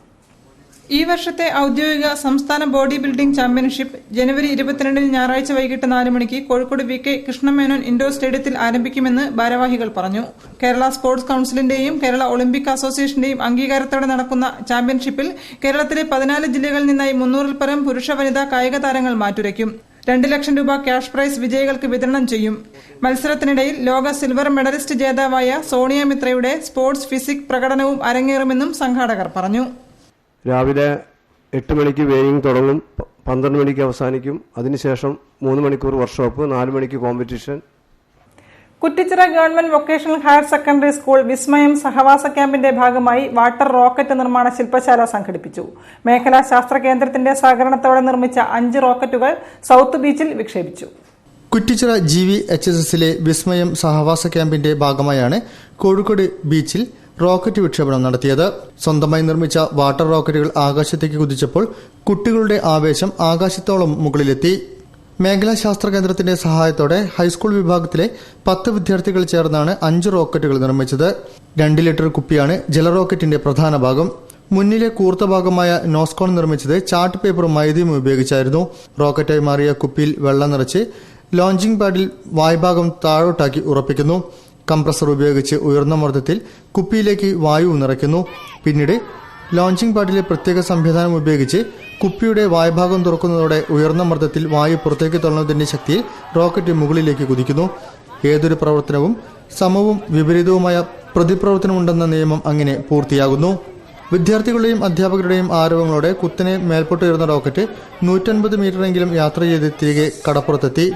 ഈ വർഷത്തെ ഔദ്യോഗിക സംസ്ഥാന ബോഡി ബിൽഡിംഗ് ചാമ്പ്യൻഷിപ്പ് ജനുവരി 22 ഞായറാഴ്ച വൈകിട്ട് 4 മണിക്ക് കോഴിക്കോട് VK കൃഷ്ണമേനോൻ ഇൻഡോർ സ്റ്റേഡിയത്തിൽ ആരംഭിക്കുമെന്ന് ഭാരവാഹികൾ പറഞ്ഞു. കേരള സ്പോർട്സ് കൌൺസിലിന്റെയും കേരള ഒളിമ്പിക് അസോസിയേഷന്റെയും അംഗീകാരത്തോടെ നടക്കുന്ന ചാമ്പ്യൻഷിപ്പിൽ കേരളത്തിലെ 14 ജില്ലകളിൽ നിന്നായി 300-ൽ പരം പുരുഷ വനിതാ കായിക താരങ്ങൾ മാറ്റുരയ്ക്കും. 2 ലക്ഷം രൂപ ക്യാഷ് പ്രൈസ് വിജയികൾക്ക് വിതരണം ചെയ്യും. മത്സരത്തിനിടയിൽ ലോക സിൽവർ മെഡലിസ്റ്റ് ജേതാവായ സോണിയ മിത്രയുടെ സ്പോർട്സ് ഫിസിക് പ്രകടനവും അരങ്ങേറുമെന്നും സംഘാടകർ പറഞ്ഞു. രാവിലെ 8 മണിക്ക് വേയിങ് തുടങ്ങും, 12 മണിക്ക് അവസാനിക്കും. അതിനുശേഷം 3 മണിക്കൂർ വർക്ക്ഷോപ്പ്, 4 മണിക്ക് competition. Kuttichira government vocational higher secondary school വിസ്മയം സഹവാസ ക്യാമ്പിന്റെ ഭാഗമായി വാട്ടർ റോക്കറ്റ് നിർമ്മാണ ശില്പശാല സംഘടിപ്പിച്ചു. മേഖലാ ശാസ്ത്ര കേന്ദ്രത്തിന്റെ സഹകരണത്തോടെ നിർമ്മിച്ച 5 റോക്കറ്റുകൾ സൌത്ത് ബീച്ചിൽ വിക്ഷേപിച്ചു. കുറ്റിച്ചിറ GVHSSലെ വിസ്മയം സഹവാസ ക്യാമ്പിന്റെ ഭാഗമായാണ് കോഴിക്കോട് ബീച്ചിൽ റോക്കറ്റ് വിക്ഷേപണം നടത്തിയത്. സ്വന്തമായി നിർമ്മിച്ച വാട്ടർ റോക്കറ്റുകൾ ആകാശത്തേക്ക് കുതിച്ചപ്പോൾ കുട്ടികളുടെ ആവേശം ആകാശത്തോളം മുകളിലെത്തി. മേഖലാ ശാസ്ത്ര കേന്ദ്രത്തിന്റെ സഹായത്തോടെ ഹൈസ്കൂൾ വിഭാഗത്തിലെ 10 വിദ്യാർത്ഥികൾ ചേർന്നാണ് 5 റോക്കറ്റുകൾ നിർമ്മിച്ചത്. 2 ലിറ്റർ കുപ്പിയാണ് ജലറോക്കറ്റിന്റെ പ്രധാന ഭാഗം. മുന്നിലെ കൂർത്ത ഭാഗമായ നോസ്കോൺ നിർമ്മിച്ചത് ചാർട്ട് പേപ്പറും മൈദയും ഉപയോഗിച്ചായിരുന്നു. റോക്കറ്റായി മാറിയ കുപ്പിയിൽ വെള്ളം നിറച്ച് ലോഞ്ചിംഗ് പാഡിൽ വായ്ഭാഗം താഴോട്ടാക്കി ഉറപ്പിക്കുന്നു. കംപ്രസർ ഉപയോഗിച്ച് ഉയർന്ന മർദ്ദത്തിൽ കുപ്പിയിലേക്ക് വായു നിറയ്ക്കുന്നു. പിന്നീട് ലോഞ്ചിംഗ് പാഡിലെ പ്രത്യേക സംവിധാനം ഉപയോഗിച്ച് കുപ്പിയുടെ വായ്ഭാഗം തുറക്കുന്നതോടെ ഉയർന്ന മർദ്ദത്തിൽ വായു പുറത്തേക്ക് തള്ളുന്നതിന്റെ ശക്തിയിൽ റോക്കറ്റ് മുകളിലേക്ക് കുതിക്കുന്നു. ഏതൊരു പ്രവർത്തനവും സമവും വിപരീതവുമായ പ്രതിപ്രവർത്തനമുണ്ടെന്ന നിയമം അങ്ങനെ പൂർത്തിയാകുന്നു. വിദ്യാർത്ഥികളുടെയും അധ്യാപകരുടെയും ആരവങ്ങളോടെ കുത്തനെ മേൽപോട്ടുയർന്ന റോക്കറ്റ് 150 മീറ്ററെങ്കിലും യാത്ര ചെയ്ത് തിരികെ കടപ്പുറത്തെത്തി.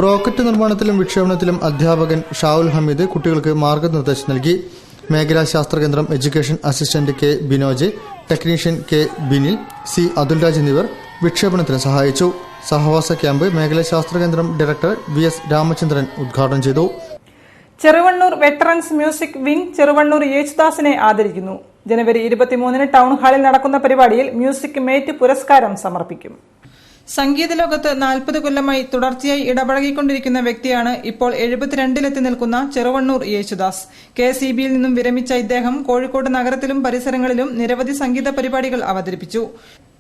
റോക്കറ്റ് നിർമ്മാണത്തിലും വിക്ഷേപണത്തിലും അധ്യാപകൻ ഷാവുൽ ഹമീദ് കുട്ടികൾക്ക് മാർഗനിർദ്ദേശം നൽകി. മേഖലാ ശാസ്ത്ര കേന്ദ്രം education assistant K Binoj, technician K Binil, C Atulraj എന്നിവർ വിക്ഷേപണത്തിന് സഹായിച്ചു. സഹവാസ ക്യാമ്പ് മേഖലാ ശാസ്ത്ര കേന്ദ്രം ഡയറക്ടർ VS രാമചന്ദ്രൻ ഉദ്ഘാടനം ചെയ്തു. Cheruvannur veterans music wing Cheruvannur യേശുദാസിനെ ആദരിക്കുന്നു. ജനുവരി 23 ടൗൺ ഹാളിൽ നടക്കുന്ന പരിപാടിയിൽ മ്യൂസിക് മേറ്റ് പുരസ്കാരം സമർപ്പിക്കും. സംഗീത ലോകത്ത് 40 കൊല്ലമായി തുടർച്ചയായി ഇടപഴകിക്കൊണ്ടിരിക്കുന്ന വ്യക്തിയാണ് ഇപ്പോൾ 72-ലെത്തി നിൽക്കുന്ന ചെറുവണ്ണൂർ യേശുദാസ്. KCBയിൽ നിന്നും വിരമിച്ച ഇദ്ദേഹം കോഴിക്കോട് നഗരത്തിലും പരിസരങ്ങളിലും നിരവധി സംഗീത പരിപാടികൾ അവതരിപ്പിച്ചു.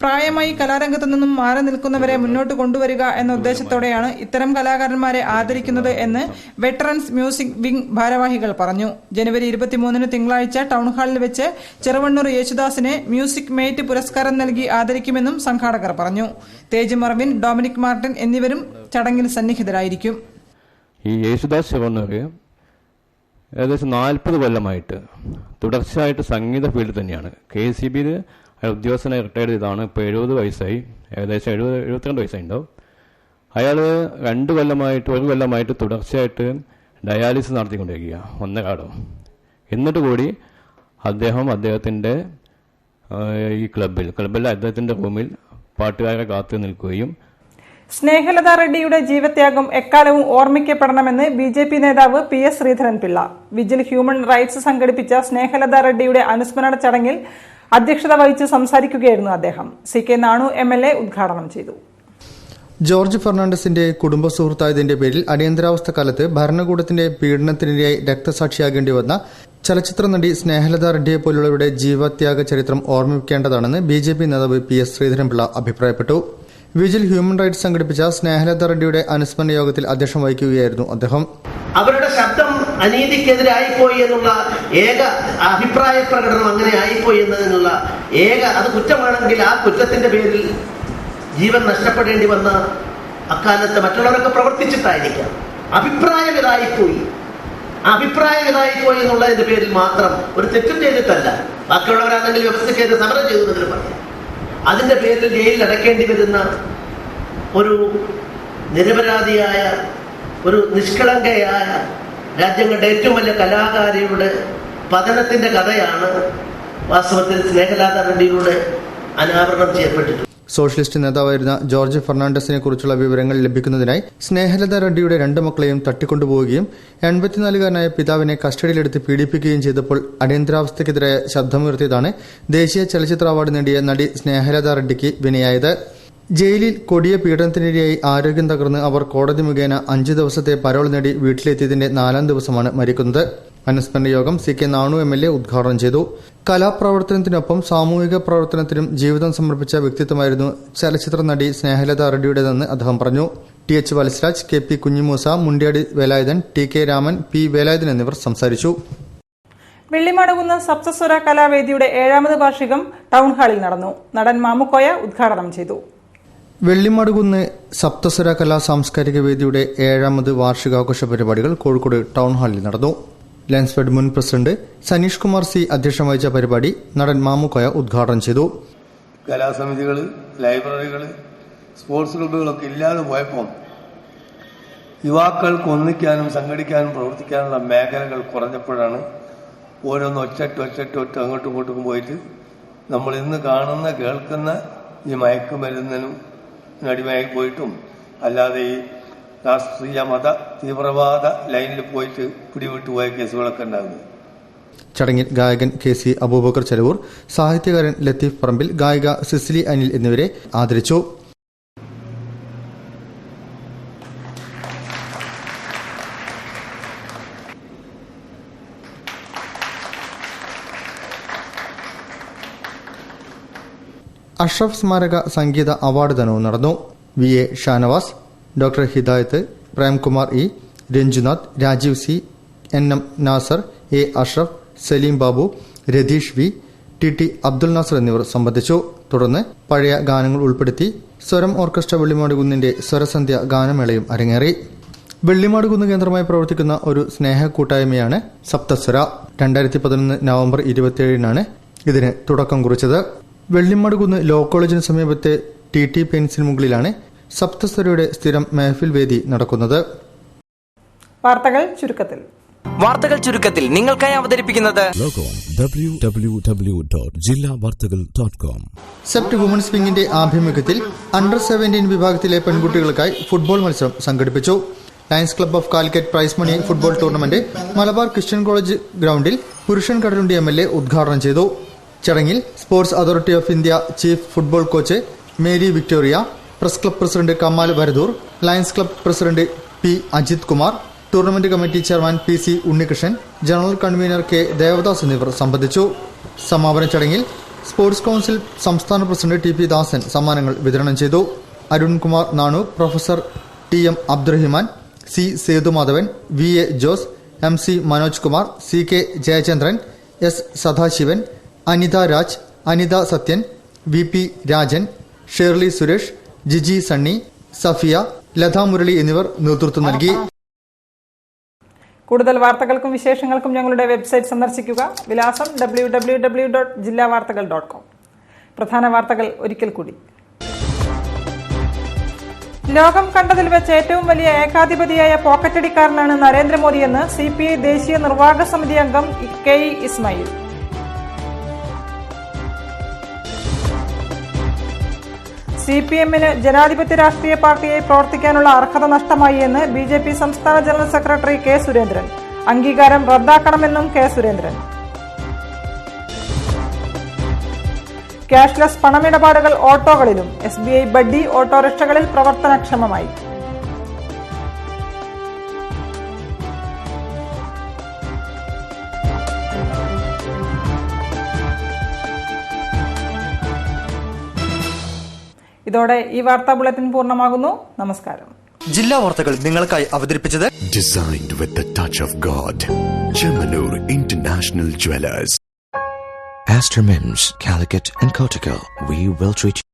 പ്രായമായി കലാരംഗത്തു നിന്നും മാറി നിൽക്കുന്നവരെ മുന്നോട്ട് കൊണ്ടുവരിക എന്ന ഉദ്ദേശത്തോടെയാണ് ഇത്തരം കലാകാരന്മാരെ ആദരിക്കുന്നത് എന്ന് വെറ്ററൻസ് മ്യൂസിക് വിംഗ് ഭാരവാഹികൾ പറഞ്ഞു. ജനുവരി 23 തിങ്കളാഴ്ച ടൗൺഹാളിൽ വെച്ച് ചെറുവണ്ണൂർ യേശുദാസിനെ മ്യൂസിക് മേറ്റ് പുരസ്കാരം നൽകി ആദരിക്കുമെന്നും സംഘാടകർ പറഞ്ഞു. തേജ് മർവിൻ, ഡൊമിനിക് മാർട്ടിൻ എന്നിവരും ചടങ്ങിൽ സന്നിഹിതരായിരിക്കും. ഈ യേശുദാസ് ചെറുവണ്ണൂർ ഏകദേശം 40 കൊല്ലമായിട്ട് തുടർച്ചയായിട്ട് സംഗീത ഫീൽഡ് തന്നെയാണ്. KCBയിൽ ഉദ്യോഗസ്ഥനായി റിട്ടയർ ചെയ്താണ്. ഇപ്പോൾ 70 വയസ്സായി, ഏകദേശം 72 വയസ്സായി ഉണ്ടാവും. അയാൾ 1 കൊല്ലമായിട്ട് തുടർച്ചയായിട്ട് ഡയാലിസിസ് നടത്തിക്കൊണ്ടിരിക്കുക 1 കാലം. എന്നിട്ട് കൂടി അദ്ദേഹത്തിൻ്റെ ഈ ക്ലബിൽ അദ്ദേഹത്തിൻ്റെ റൂമിൽ പാട്ടുകാരെ കാത്തു നിൽക്കുകയും സ്നേഹലത റെഡ്ഡിയുടെ ജീവത്യാഗം എക്കാലവും ഓർമ്മിക്കപ്പെടണമെന്ന് BJP നേതാവ് PS Sreedharan Pillai. Vigil human rights സംഘടിപ്പിച്ച സ്നേഹലത റെഡ്ഡിയുടെ അനുസ്മരണ ചടങ്ങിൽ അധ്യക്ഷത വഹിച്ച് സംസാരിക്കുകയായിരുന്നു അദ്ദേഹം. CK നാണു MLA ഉദ്ഘാടനം ചെയ്തു. ജോർജ് ഫെർണാണ്ടസിന്റെ കുടുംബ സുഹൃത്തായതിന്റെ പേരിൽ അടിയന്തരാവസ്ഥ കാലത്ത് ഭരണകൂടത്തിന്റെ പീഡനത്തിനിരയായി രക്തസാക്ഷിയാകേണ്ടി വന്ന ചലച്ചിത്ര നടി സ്നേഹലത റെഡ്ഡിയെ പോലുള്ളവരുടെ ജീവത്യാഗ ചരിത്രം ഓർമ്മിക്കേണ്ടതാണെന്ന് BJP നേതാവ് PS ശ്രീധരൻപിള്ള അഭിപ്രായപ്പെട്ടു. വിജിൽ ഹ്യൂമൻ റൈറ്റ്സ് സംഘടിപ്പിച്ച സ്നേഹലത റെഡ്ഡിയുടെ അനുസ്മരണ യോഗത്തിൽ അധ്യക്ഷം വഹിക്കുകയായിരുന്നു അദ്ദേഹം. അവരുടെ ശബ്ദം അനീതിക്കെതിരായിപ്പോയി എന്നുള്ള ഏക അഭിപ്രായ പ്രകടനം അങ്ങനെ ആയിപ്പോയി എന്നതിനുള്ള അത് കുറ്റമാണെങ്കിൽ ആ കുറ്റത്തിന്റെ പേരിൽ ജീവൻ നഷ്ടപ്പെടേണ്ടി വന്ന അക്കാലത്ത് മറ്റുള്ളവരൊക്കെ പ്രവർത്തിച്ചിട്ടായിരിക്കാം. അഭിപ്രായകരായിപ്പോയി എന്നുള്ളതിന്റെ പേരിൽ മാത്രം ഒരു തെറ്റും ചെയ്തിട്ടല്ല, ബാക്കിയുള്ളവരാണെങ്കിൽ വ്യവസ്ഥയ്ക്കെതിരെ സമരം ചെയ്തതിന് പറയാം. അതിന്റെ പേരിൽ ജയിലിൽ അടയ്ക്കേണ്ടി വരുന്ന ഒരു നിരപരാധിയായ ഒരു നിഷ്കളങ്കയായ രാജ്യങ്ങളുടെ ഏറ്റവും വലിയ കലാകാരിയുടെ പതനത്തിന്റെ കഥയാണ് വാസ്തവത്തിൽ സ്നേഹലത റെഡ്ഡിയിലൂടെ അനാവരണം ചെയ്യപ്പെട്ടിട്ടുള്ളത്. സോഷ്യലിസ്റ്റ് നേതാവായിരുന്ന ജോർജ് ഫെർണാണ്ടസിനെ കുറിച്ചുള്ള വിവരങ്ങൾ ലഭിക്കുന്നതിനായി സ്നേഹലത റെഡ്ഡിയുടെ 2 മക്കളെയും തട്ടിക്കൊണ്ടുപോവുകയും 84-കാരനായ പിതാവിനെ കസ്റ്റഡിയിലെടുത്ത് പീഡിപ്പിക്കുകയും ചെയ്തപ്പോൾ അടിയന്തരാവസ്ഥയ്ക്കെതിരായ ശബ്ദമുയർത്തിയതാണ് ദേശീയ ചലച്ചിത്ര അവാർഡ് നേടിയ നടി സ്നേഹലത റെഡ്ഡിക്ക് വിനയായത്. ജയിലിൽ കൊടിയ പീഡനത്തിനിരയായി ആരോഗ്യം തകർന്ന് അവർ കോടതി മുഖേന 5 ദിവസത്തെ പരോൾ നേടി വീട്ടിലെത്തിയതിന്റെ 4ാം ദിവസമാണ് മരിക്കുന്നത്. അനുസ്മരണ യോഗം CK നാണു MLA ഉദ്ഘാടനം ചെയ്തു. കലാപ്രവർത്തനത്തിനൊപ്പം സാമൂഹിക പ്രവർത്തനത്തിനും ജീവിതം സമർപ്പിച്ച വ്യക്തിത്വമായിരുന്നു ചലച്ചിത്ര നടി സ്നേഹലത റെഡ്ഡിയുടേതെന്ന് അദ്ദേഹം പറഞ്ഞു. TH Valsaraj, KP Kunhimoosa, മുണ്ടിയാടി Velayudhan, TK Raman, P Velayudhan എന്നിവർ സംസാരിച്ചു. വെള്ളിമാടുകുന്ന് സപ്തസ്വര കലാവേദിയുടെ 7ാമത് വാർഷികം ടൗൺഹാളിൽ നടന്നു. നടൻ മാമുക്കോയ ഉദ്ഘാടനം ചെയ്തു. വെള്ളിമാടുകുന്ന് സപ്തസ്വര കലാ സാംസ്കാരിക വേദിയുടെ 7ാമത് വാർഷികാഘോഷ പരിപാടികൾ കോഴിക്കോട് ടൗൺഹാളിൽ നടന്നു. ലയൻസ്ഫെഡ് മുൻ പ്രസിഡന്റ് സനീഷ് കുമാർ C അധ്യക്ഷം വഹിച്ച പരിപാടി നടൻ മാമുക്കോയ ഉദ്ഘാടനം ചെയ്തു. കലാസമിതികൾ, ലൈബ്രറികൾ, സ്പോർട്സ് ക്ലബ്ബുകളൊക്കെ ഇല്ലാതെ പോയപ്പോൾ യുവാക്കൾക്ക് ഒന്നിക്കാനും സംഘടിക്കാനും പ്രവർത്തിക്കാനുള്ള മേഖലകൾ കുറഞ്ഞപ്പോഴാണ് ഓരോന്ന് ഒറ്റ അങ്ങോട്ടും ഇങ്ങോട്ടും പോയിട്ട് നമ്മൾ ഇന്ന് കാണുന്ന കേൾക്കുന്ന ഈ മയക്കുമരുന്നിനും അടിമയായി പോയിട്ടും അല്ലാതെ ഈ രാഷ്ട്രീയ മത തീവ്രവാദ ലൈനിൽ പോയിട്ട് പിടിവിട്ടുപോയ കേസുകളൊക്കെ ഉണ്ടാകുന്നത്. ചടങ്ങിൽ ഗായകൻ KC അബൂബക്കർ ചെലവൂർ, സാഹിത്യകാരൻ ലത്തീഫ് പറമ്പിൽ, ഗായിക സിസിലി അനിൽ എന്നിവരെ ആദരിച്ചു. അഷ്റഫ് സ്മാരക സംഗീത അവാർഡ് ദാനവും നടന്നു. VA Shanavas, doctor Hidayath, Premkumar E, Ranjunath, Rajeev C, NM Nasar, A Ashraf, Saleem Babu, Ratheesh V, TT Abdul Nasar എന്നിവർ സംബന്ധിച്ചു. തുടർന്ന് പഴയ ഗാനങ്ങൾ ഉൾപ്പെടുത്തി സ്വരം ഓർക്കസ്ട്ര വെള്ളിമാടുകുന്നിന്റെ സ്വരസന്ധ്യ ഗാനമേളയും അരങ്ങേറി. വെള്ളിമാടുകുന്ന് കേന്ദ്രമായി പ്രവർത്തിക്കുന്ന ഒരു സ്നേഹ കൂട്ടായ്മയാണ് സപ്തസ്വര. 2011 നവംബർ 27 ഇതിന് തുടക്കം കുറിച്ചത്. വെള്ളിമാടുകുന്ന് ലോ കോളേജിന് സമീപത്തെ TT പെൻസിന് മുകളിലാണ് സപ്തസ്വരയുടെ സ്ഥിരം മെഹഫിൽ വേദി നടക്കുന്നത്. വാർത്തകൾ ചുരുക്കത്തിൽ നിങ്ങൾക്കായി അവതരിപ്പിക്കുന്നത് www.jillavartagal.com. സെപ്റ്റ് വുമൻസ് വിങ്ങിന്റെ ആഭിമുഖ്യത്തിൽ അണ്ടർ-17 വിഭാഗത്തിലെ പെൺകുട്ടികൾക്കായി ഫുട്ബോൾ മത്സരം സംഘടിപ്പിച്ചു. Lions club of Calicut prize money football tournament Malabar Christian college ഗ്രൌണ്ടിൽ പുരുഷൻ കടലുണ്ടി MLA ഉദ്ഘാടനം ചെയ്തു. ചടങ്ങിൽ sports authority of India chief football coach Mary Victoria, press club president Kamal Varadoor, lions club president P Ajith Kumar, tournament committee chairman PC Unnikrishnan, general convener K Devadas എന്നിവർ സംബന്ധിച്ചു. സമാപന ചടങ്ങിൽ sports council സംസ്ഥാന president TP Dasan സമ്മാനങ്ങൾ വിതരണം ചെയ്തു. Arunkumar Nanu, professor TM Abdurahiman, C Sethumadhavan, VA Jose, MC Manoj Kumar, CK Jayachandran, S Sadasivan, Anitha Raj, Anitha Sathyan, VP Rajan, Shirley Suresh, Jiji Sunny, Safiya, Latha Murali എന്നിവർ നേതൃത്വം നൽകി. കൂടുതൽ വാർത്തകൾക്കും വിശേഷങ്ങൾക്കും ഞങ്ങളുടെ വെബ്സൈറ്റ് സന്ദർശിക്കുക. വിലാസം www.jillavartagal.com. പ്രധാന വാർത്തകൾ ഒരിക്കൽ കൂടി. ലോകം കണ്ടതിൽ വെച്ച് ഏറ്റവും വലിയ ഏകാധിപതിയായ പോക്കറ്റടിക്കാരനാണ് നരേന്ദ്രമോദിയെന്ന് CPI ദേശീയ നിർവാഹക സമിതി അംഗം KE ഇസ്മായിൽ. CPM-ന് ജനാധിപത്യ രാഷ്ട്രീയ പാർട്ടിയായി പ്രവർത്തിക്കാനുള്ള അർഹത നഷ്ടമായി എന്ന് BJP സംസ്ഥാന ജനറൽ സെക്രട്ടറി K സുരേന്ദ്രൻ. അംഗീകാരം റദ്ദാക്കണമെന്നും K സുരേന്ദ്രൻ. ക്യാഷ്ലെസ് പണമിടപാടുകൾ ഓട്ടോകളിലും SBI ബഡ്ഡി ഓട്ടോറിക്ഷകളിൽ പ്രവർത്തനക്ഷമമായി. ഇതോടെ ഈ വാർത്താ ബുള്ളറ്റിൻ പൂർണ്ണമാകുന്നു. നമസ്കാരം. ജില്ലാ വാർത്തകൾ നിങ്ങൾക്കായി അവതരിപ്പിച്ചത് Designed with the touch of God. Chemanur International Jewelers. Astor Mims, Calicut and Kottakkal. We will treat you